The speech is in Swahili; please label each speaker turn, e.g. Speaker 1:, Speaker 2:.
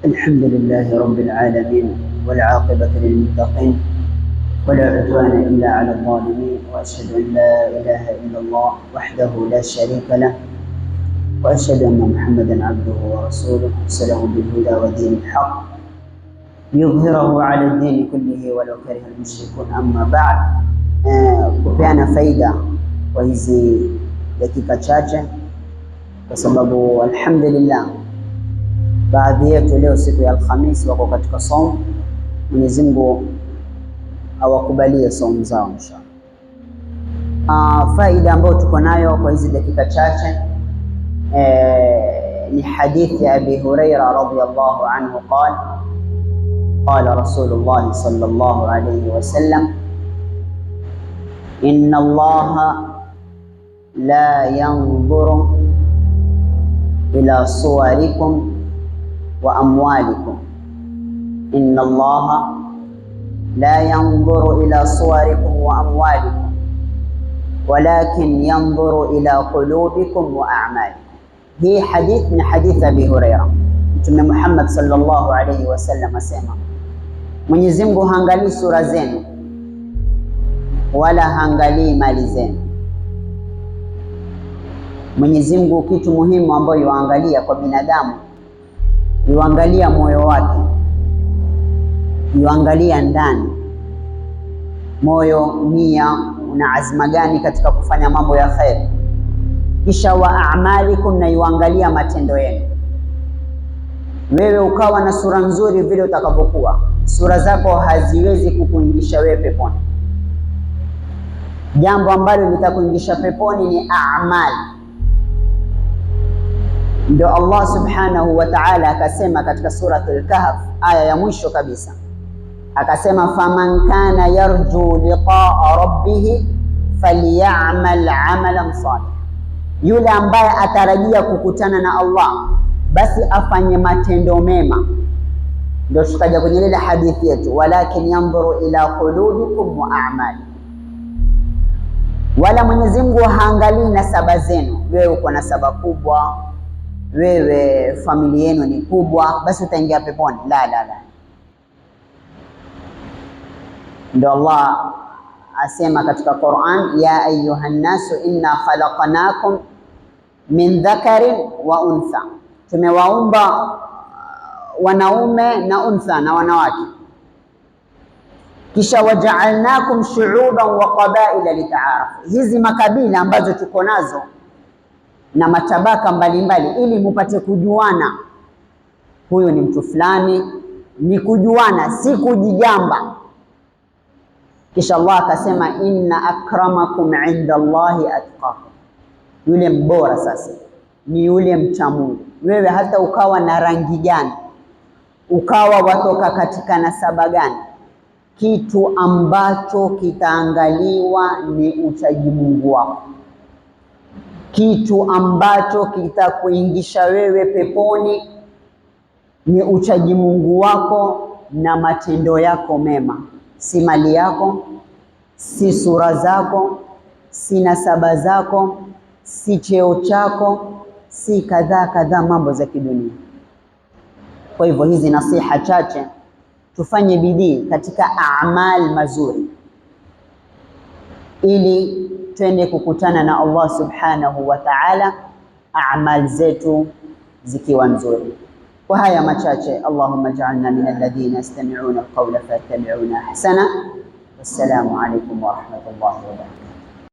Speaker 1: الحمد لله رب العالمين والعاقبة للمتقين ولا عدوان إلا على الظالمين، وأشهد أن لا إله إلا الله وحده لا شريك له، وأشهد أن محمدا عبده ورسوله أرسله بالهدى ودين الحق ليظهره على الدين كله ولو كره المشركون. أما بعد، kupeana faida kwa hizi dakika chache, kwa sababu alhamdulillah baadhi yetu leo siku ya Alhamisi wako katika saumu. Mwenyezi Mungu awakubalie saumu zao inshallah. Faida ambayo tuko nayo kwa hizi dakika chache ni hadithi ya Abi Huraira radhiyallahu anhu qala Rasulullah sallallahu alayhi wasallam, inna Allaha la yanzuru ila suwarikum wa amwalikum, inna Allaha la yanzuru ila suwarikum wa amwalikum walakin yanzuru ila qulubikum wa a'malikum. Hii hadith ni hadith Abi Huraira. Mtume Muhammad sallallahu alayhi wasallam asema, Mwenyezi Mungu haangalii sura zenu wala haangalii mali zenu. Mwenyezi Mungu kitu muhimu ambayo yuangalia kwa binadamu, yuangalia moyo wake, yuangalia ndani moyo, nia, una azma gani katika kufanya mambo ya khair. Kisha wa a'malikum, na yuangalia matendo yenu. Wewe ukawa na sura nzuri vile utakavyokuwa, sura zako haziwezi kukuingisha wewe peponi. Jambo ambalo litakuingisha peponi ni a'mal. Ndio Allah subhanahu wa ta'ala akasema katika suratul Kahf aya ya mwisho kabisa, akasema faman kana yarju liqa'a rabbih falyamal 'amalan salih, yule ambaye atarajia kukutana na Allah basi afanye matendo mema. Ndio tukaja kwenye ile hadithi yetu, walakin yanzuru ila qulubikum wa a'malikum. Wala Mwenyezi Mungu haangalii nasaba zenu. Wewe uko na nasaba kubwa, wewe familia yenu ni kubwa, basi utaingia peponi. La. Ndio Allah asema katika Qur'an, ya ayuhan nasu inna khalaqnakum min dhakarin wa untha, tumewaumba wanaume na untha na wanawake. Kisha waja'alnakum shu'uban wa qabaila litaarafu, hizi makabila ambazo tuko nazo na matabaka mbalimbali, ili mupate kujuana, huyu ni mtu fulani, ni kujuana, si kujigamba. Kisha Allah akasema, inna akramakum inda Allahi atqakum, yule mbora sasa ni yule mcha Mungu. Wewe hata ukawa na rangi gani, ukawa watoka katika nasaba gani, kitu ambacho kitaangaliwa ni uchaji Mungu wako. Kitu ambacho kitakuingisha wewe peponi ni uchaji Mungu wako na matendo yako mema, si mali yako, si sura zako, si nasaba zako, si cheo chako, si kadhaa mambo za kidunia. Kwa hivyo hizi nasiha chache, tufanye bidii katika a'mal mazuri ili twende kukutana na Allah subhanahu wa ta'ala, a'mal zetu zikiwa nzuri. Kwa haya machache, Allahumma ja'alna min alladhina yastami'una alqawla fayattabi'una ahsana. Wassalamu alaykum wa rahmatullahi wa barakatuh.